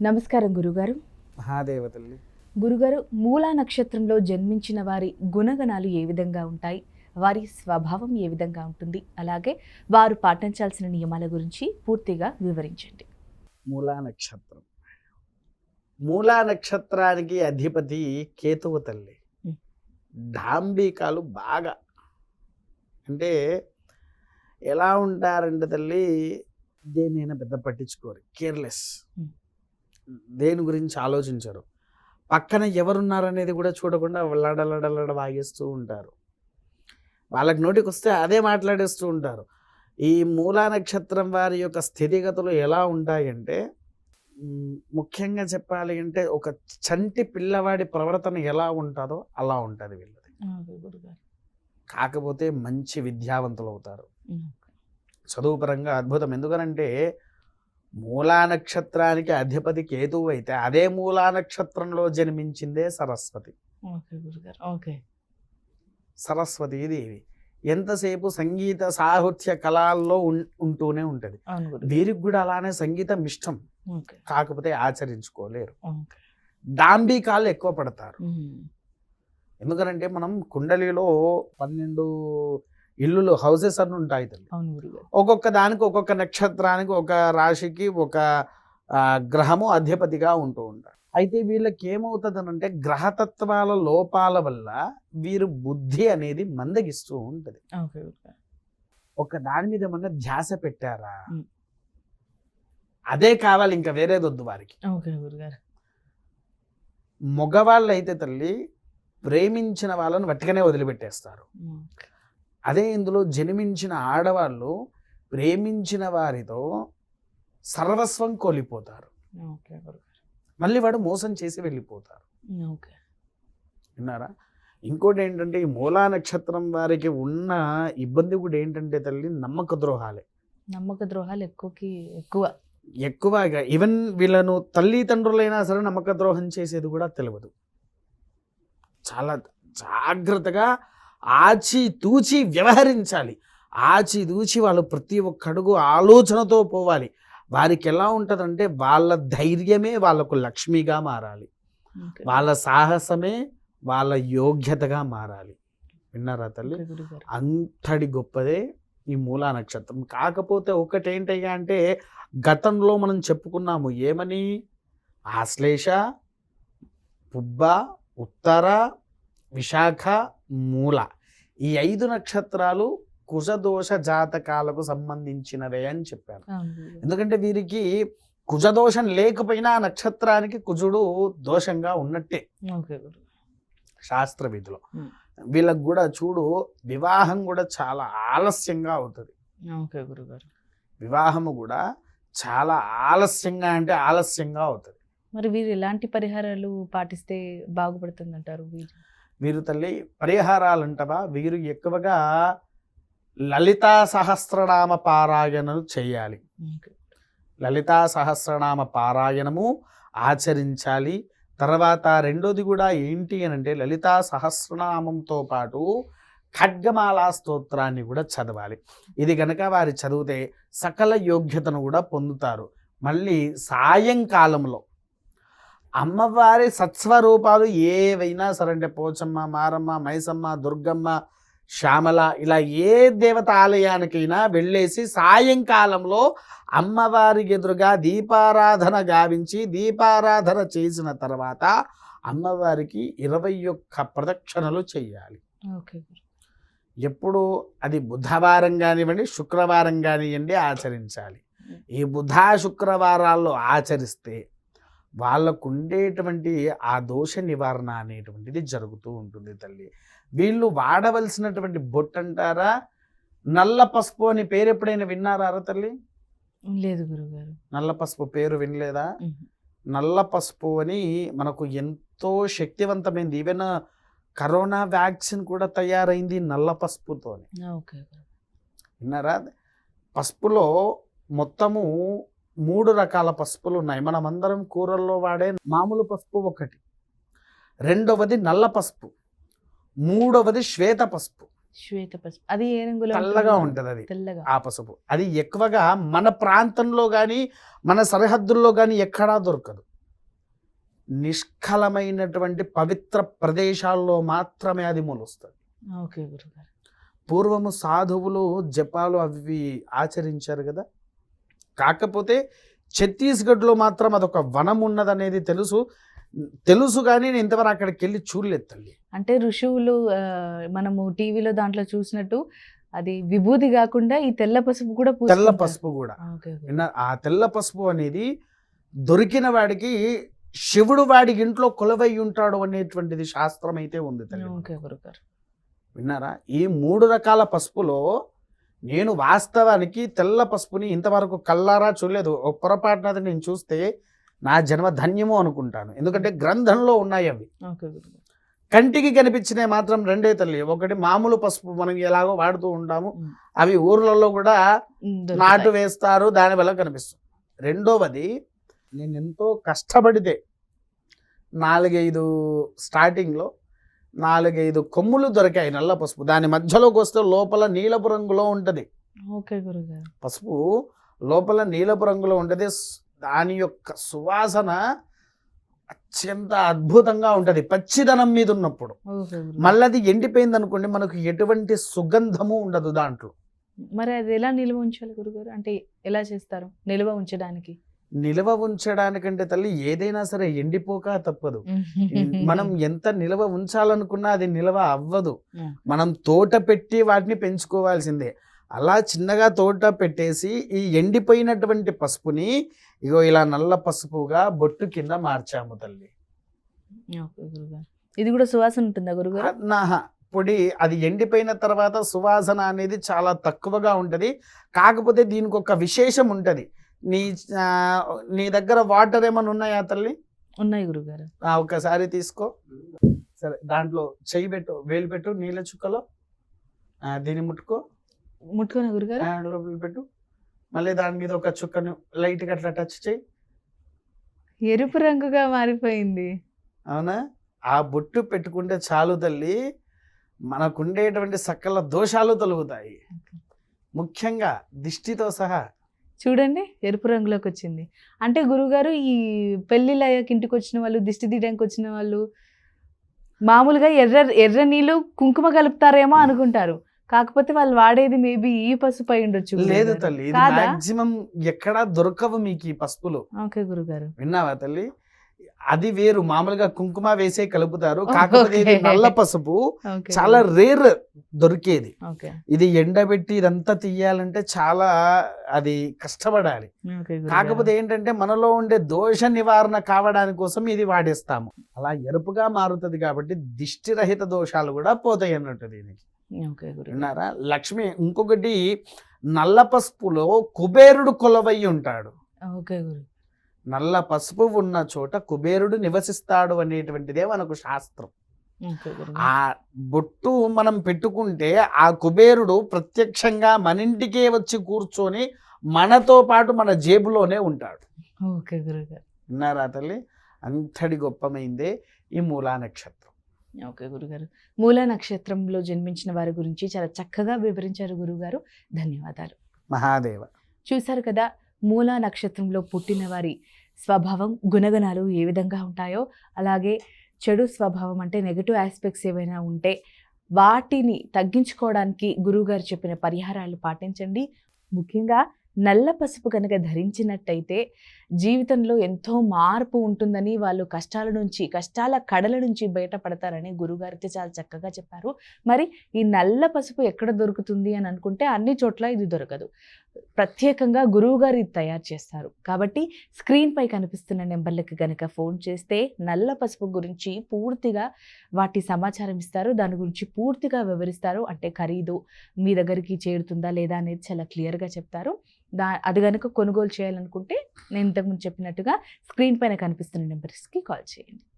నమస్కారం గురుగారు. మహాదేవ తల్లి. గురుగారు, మూలా నక్షత్రంలో జన్మించిన వారి గుణగణాలు ఏ విధంగా ఉంటాయి, వారి స్వభావం ఏ విధంగా ఉంటుంది, అలాగే వారు పాటించాల్సిన నియమాల గురించి పూర్తిగా వివరించండి. మూలా నక్షత్రం. మూలా నక్షత్రానికి అధిపతి కేతువు తల్లి. డాంబికాలు బాగా అంటే ఎలా ఉంటారంటే తల్లి, దేనైనా పెద్ద పట్టించుకోరు, కేర్లెస్, దేని గురించి ఆలోచించరు, పక్కన ఎవరున్నారనేది కూడా చూడకుండా లడలడలడ వాగేస్తూ ఉంటారు, వాళ్ళకి నోటికి వస్తే అదే మాట్లాడేస్తూ ఉంటారు. ఈ మూలా నక్షత్రం వారి యొక్క స్థితిగతులు ఎలా ఉంటాయంటే, ముఖ్యంగా చెప్పాలి అంటే ఒక చంటి పిల్లవాడి ప్రవర్తన ఎలా ఉంటుందో అలా ఉంటుంది వీళ్ళది. కాకపోతే మంచి విద్యావంతులు అవుతారు, చదువు పరంగా అద్భుతం. ఎందుకనంటే మూలా నక్షత్రానికి అధిపతి కేతువు అయితే అదే మూలా నక్షత్రంలో జన్మించిందే సరస్వతి. సరస్వతి దేవి ఎంతసేపు సంగీత సాహిత్య కళల్లో ఉంటూనే ఉంటది. వీరికి కూడా అలానే సంగీతం ఇష్టం, కాకపోతే ఆచరించుకోలేరు, డాంబికాలు ఎక్కువ పడతారు. ఎందుకంటే మనం కుండలిలో 12 ఇల్లులు, హౌసెస్ అన్ని ఉంటాయి తల్లి. ఒక్కొక్క దానికి ఒక్కొక్క నక్షత్రానికి ఒక రాశికి ఒక గ్రహము అధిపతిగా ఉంటూ ఉంటారు. అయితే వీళ్ళకి ఏమవుతుంది అంటే గ్రహతత్వాల లోపాల వల్ల వీరు బుద్ధి అనేది మందగిస్తూ ఉంటుంది. ఒక దాని మీద ఏమన్నా ధ్యాస పెట్టారా అదే కావాలి, ఇంకా వేరేది వద్దు వారికి. మగవాళ్ళు అయితే తల్లి ప్రేమించిన వాళ్ళని వట్టిగానే వదిలిపెట్టేస్తారు. అదే ఇందులో జన్మించిన ఆడవాళ్ళు ప్రేమించిన వారితో సర్వస్వం కోల్పోతారు, మళ్ళీ వాడు మోసం చేసి వెళ్ళిపోతారు. విన్నారా? ఇంకోటి ఏంటంటే ఈ మూలా నక్షత్రం వారికి ఉన్న ఇబ్బంది కూడా ఏంటంటే తల్లి నమ్మక ద్రోహాలే. ఎక్కువగా ఈవెన్ వీళ్ళను తల్లిదండ్రులైనా సరే నమ్మక ద్రోహం చేసేది కూడా తెలియదు. చాలా జాగ్రత్తగా ఆచితూచి వ్యవహరించాలి, ఆచితూచి వాళ్ళు ప్రతి ఒక్క అడుగు ఆలోచనతో పోవాలి. వారికి ఎలా ఉంటుందంటే వాళ్ళ ధైర్యమే వాళ్ళకు లక్ష్మిగా మారాలి, వాళ్ళ సాహసమే వాళ్ళ యోగ్యతగా మారాలి. విన్నారా తల్లి? అంతటి గొప్పదే ఈ మూలా నక్షత్రం. కాకపోతే ఒకటేంటయ్యా అంటే గతంలో మనం చెప్పుకున్నాము ఏమని, ఆశ్లేష, పుబ్బ, ఉత్తర, విశాఖ, మూల, ఈ 5 నక్షత్రాలు కుజదోష జాతకాలకు సంబంధించినవే అని చెప్పాను. ఎందుకంటే వీరికి కుజదోషం లేకపోయినా నక్షత్రానికి కుజుడు దోషంగా ఉన్నట్టే శాస్త్ర విధిలో. వీళ్ళకు కూడా చూడు, వివాహం కూడా చాలా ఆలస్యంగా అవుతుంది. వివాహము కూడా చాలా ఆలస్యంగా అంటే ఆలస్యంగా అవుతుంది. మరి వీరు ఎలాంటి పరిహారాలు పాటిస్తే బాగుపడుతుంది అంటారు? వీరు తల్లి పరిహారాలు అంటవా, వీరు ఎక్కువగా లలితా సహస్రనామ పారాయణలు చేయాలి. లలితా సహస్రనామ పారాయణము ఆచరించాలి. తర్వాత రెండోది కూడా ఏంటి అని అంటే లలితా సహస్రనామంతో పాటు ఖడ్గమాలా స్తోత్రాన్ని కూడా చదవాలి. ఇది కనుక వారి చదివితే సకల యోగ్యతను కూడా పొందుతారు. మళ్ళీ సాయంకాలంలో అమ్మవారి సత్స్వరూపాలు ఏవైనా సరే, అంటే పోచమ్మ, మారమ్మ, మైసమ్మ, దుర్గమ్మ, శ్యామల, ఇలా ఏ దేవత ఆలయానికైనా వెళ్ళేసి సాయంకాలంలో అమ్మవారి ఎదురుగా దీపారాధన గావించి దీపారాధన చేసిన తర్వాత అమ్మవారికి 21 ప్రదక్షిణలు చేయాలి. ఎప్పుడు అది బుధవారం కానివ్వండి, శుక్రవారం కానివ్వండి ఆచరించాలి. ఈ బుధ శుక్రవారాల్లో ఆచరిస్తే వాళ్ళకు ఉండేటువంటి ఆ దోష నివారణ అనేటువంటిది జరుగుతూ ఉంటుంది తల్లి. వీళ్ళు వాడవలసినటువంటి బొట్టు అంటారా, నల్ల పసుపు అని పేరు ఎప్పుడైనా విన్నారా తల్లి? లేదు గురుగారు. నల్ల పసుపు పేరు వినలేదా? నల్ల పసుపు అని మనకు ఎంతో శక్తివంతమైంది. ఈవెన్ కరోనా వ్యాక్సిన్ కూడా తయారైంది నల్ల పసుపుతో. విన్నారా? పసుపులో మొత్తము 3 రకాల పసుపులు ఉన్నాయి. మనమందరం కూరల్లో వాడే మామూలు పసుపు ఒకటి, రెండవది నల్ల పసుపు, మూడవది శ్వేత పసుపు. అది ఏ రంగులో? తెల్లగా ఉంటుంది. అది ఆ పసుపు అది ఎక్కువగా మన ప్రాంతంలో కానీ మన సరిహద్దుల్లో కానీ ఎక్కడా దొరకదు. నిష్కలమైనటువంటి పవిత్ర ప్రదేశాల్లో మాత్రమే అది మొలుస్తుంది. ఓకే గురుగారు. పూర్వము సాధువులు జపాలు అవి ఆచరించారు కదా. కాకపోతే ఛత్తీస్గఢ్లో మాత్రం అదొక వనం ఉన్నదనేది తెలుసు కానీ నేను ఇంతవరకు అక్కడికి వెళ్ళి చూడలేదు తల్లి. అంటే ఋషువులు మనము టీవీలో దాంట్లో చూసినట్టు అది విభూది కాకుండా ఈ తెల్ల పసుపు కూడా తెల్ల పసుపు కూడా ఆ తెల్ల పసుపు అనేది దొరికిన వాడికి శివుడు వాడి ఇంట్లో కొలువై ఉంటాడు అనేటువంటిది శాస్త్రం అయితే ఉంది తల్లి. విన్నారా? ఈ 3 రకాల పసుపులో నేను వాస్తవానికి తెల్ల పసుపుని ఇంతవరకు కల్లారా చూడలేదు. ఒక పొరపాటునది నేను చూస్తే నా జన్మ ధన్యము అనుకుంటాను. ఎందుకంటే గ్రంథంలో ఉన్నాయి అవి. కంటికి కనిపించినవి మాత్రం 2 తల్లి. ఒకటి మామూలు పసుపు మనం ఎలాగో వాడుతూ ఉంటాము, అవి ఊర్లలో కూడా నాటు వేస్తారు, దానివల్ల కనిపిస్తుంది. రెండవది నేను ఎంతో కష్టపడితే 4-5 స్టార్టింగ్లో 4-5 కొమ్ములు దొరికాయి నల్ల పసుపు. దాని మధ్యలోకి వస్తే లోపల నీలపు రంగులో ఉంటుంది. ఓకే గురుగారు. పసుపు లోపల నీలపు రంగులో ఉంటుంది. దాని యొక్క సువాసన అత్యంత అద్భుతంగా ఉంటుంది పచ్చిదనం మీద ఉన్నప్పుడు. మళ్ళీ అది ఎండిపోయింది అనుకోండి, మనకు ఎటువంటి సుగంధము ఉండదు దాంట్లో. మరి అది ఎలా నిల్వ ఉంచాలి గురుగారు? అంటే ఎలా చేస్తారు నిల్వ ఉంచడానికి? నిల్వ ఉంచడానికంటే తల్లి ఏదైనా సరే ఎండిపోక తప్పదు. మనం ఎంత నిల్వ ఉంచాలనుకున్నా అది నిల్వ అవ్వదు. మనం తోట పెట్టి వాటిని పెంచుకోవాల్సిందే. అలా చిన్నగా తోట పెట్టేసి ఈ ఎండిపోయినటువంటి పసుపుని ఇగో ఇలా నల్ల పసుపుగా బొట్టు కింద మార్చాము తల్లి. ఇది కూడా సువాసన ఉంటుందా గురుగారు? పొడి అది ఎండిపోయిన తర్వాత సువాసన అనేది చాలా తక్కువగా ఉంటుంది. కాకపోతే దీనికి ఒక విశేషం ఉంటుంది. నీ దగ్గర వాటర్ ఏమైనా ఉన్నాయా తల్లి? ఉన్నాయి గురుగారు. ఒకసారి తీసుకో. సరే, దాంట్లో చెయ్యి పెట్టు, వేలు పెట్టు నీళ్ళ చుక్కలో. దీన్ని ముట్టుకోనా గురుగారు? లోపల పెట్టు. మళ్ళీ దాని మీద ఒక చుక్కను లైట్గా అట్లా టచ్ చేయి. ఎరుపు రంగుగా మారిపోయింది. అవునా? ఆ బొట్టు పెట్టుకుంటే చాలు తల్లి, మనకుండేటువంటి సకల దోషాలు తొలగుతాయి. ముఖ్యంగా దిష్టితో సహా. చూడండి ఎరుపు రంగులోకి వచ్చింది. అంటే గురుగారు ఈ పెళ్ళిళ్ళు అయ్యాక ఇంటికి వచ్చిన వాళ్ళు, దిష్టి తీయడానికి వచ్చిన వాళ్ళు మామూలుగా ఎర్ర నీళ్ళు కుంకుమ కలుపుతారేమో అనుకుంటారు. కాకపోతే వాళ్ళు వాడేది మేబీ ఈ పసుపు అయి ఉండొచ్చు. లేదు తల్లి, మాక్సిమం ఎక్కడా దొరకవు మీకు ఈ పసుపులు. ఓకే గురుగారు. విన్నావా తల్లి? అది వేరు, మామూలుగా కుంకుమ వేసే కలుపుతారు. కాకపోతే ఇది నల్ల పసుపు చాలా రేర్ దొరికేది. ఇది ఎండబెట్టి ఇదంతా తీయాలంటే చాలా అది కష్టపడాలి. కాకపోతే ఏంటంటే మనలో ఉండే దోష నివారణ కావడానికి కోసం ఇది వాడేస్తాము. అలా ఎరుపుగా మారుతుంది కాబట్టి దిష్టిరహిత దోషాలు కూడా పోతాయి అన్నట్టు దీనికి. విన్నారా? లక్ష్మి, ఇంకొకటి నల్ల పసుపులో కుబేరుడు కొలవై ఉంటాడు. నల్ల పసుపు ఉన్న చోట కుబేరుడు నివసిస్తాడు అనేటువంటిదే మనకు శాస్త్రం. ఆ బొట్టు మనం పెట్టుకుంటే ఆ కుబేరుడు ప్రత్యక్షంగా మన ఇంటికే వచ్చి కూర్చొని మనతో పాటు మన జేబులోనే ఉంటాడు. విన్నారా తల్లి? అంతటి గొప్పమైందే ఈ మూలా నక్షత్రం. ఓకే గురుగారు. మూలా నక్షత్రంలో జన్మించిన వారి గురించి చాలా చక్కగా వివరించారు గురుగారు. ధన్యవాదాలు. మహాదేవ. చూశారు కదా, మూలా నక్షత్రంలో పుట్టిన వారి స్వభావం, గుణగణాలు ఏ విధంగా ఉంటాయో, అలాగే చెడు స్వభావం అంటే నెగటివ్ ఆస్పెక్ట్స్ ఏవైనా ఉంటే వాటిని తగ్గించుకోవడానికి గురువుగారు చెప్పిన పరిహారాలు పాటించండి. ముఖ్యంగా నల్ల పసుపు కనుక ధరించినట్టయితే జీవితంలో ఎంతో మార్పు ఉంటుందని, వాళ్ళు కష్టాల కడల నుంచి బయటపడతారని గురుగారైతే చాలా చక్కగా చెప్పారు. మరి ఈ నల్ల పసుపు ఎక్కడ దొరుకుతుంది అని అనుకుంటే అన్ని చోట్ల ఇది దొరకదు. ప్రత్యేకంగా గురువుగారు ఇది తయారు చేస్తారు. కాబట్టి స్క్రీన్పై కనిపిస్తున్న నెంబర్లకు కనుక ఫోన్ చేస్తే నల్ల పసుపు గురించి పూర్తిగా వాటి సమాచారం ఇస్తారు. దాని గురించి పూర్తిగా వివరిస్తారు. అంటే ఖరీదు మీ దగ్గరికి చేరుతుందా లేదా అనేది చాలా క్లియర్గా చెప్తారు. అది కనుక కొనుగోలు చేయాలనుకుంటే నేను ఇంతకుముందు చెప్పినట్టుగా స్క్రీన్ పైన కనిపిస్తున్న నెంబర్స్కి కాల్ చేయండి.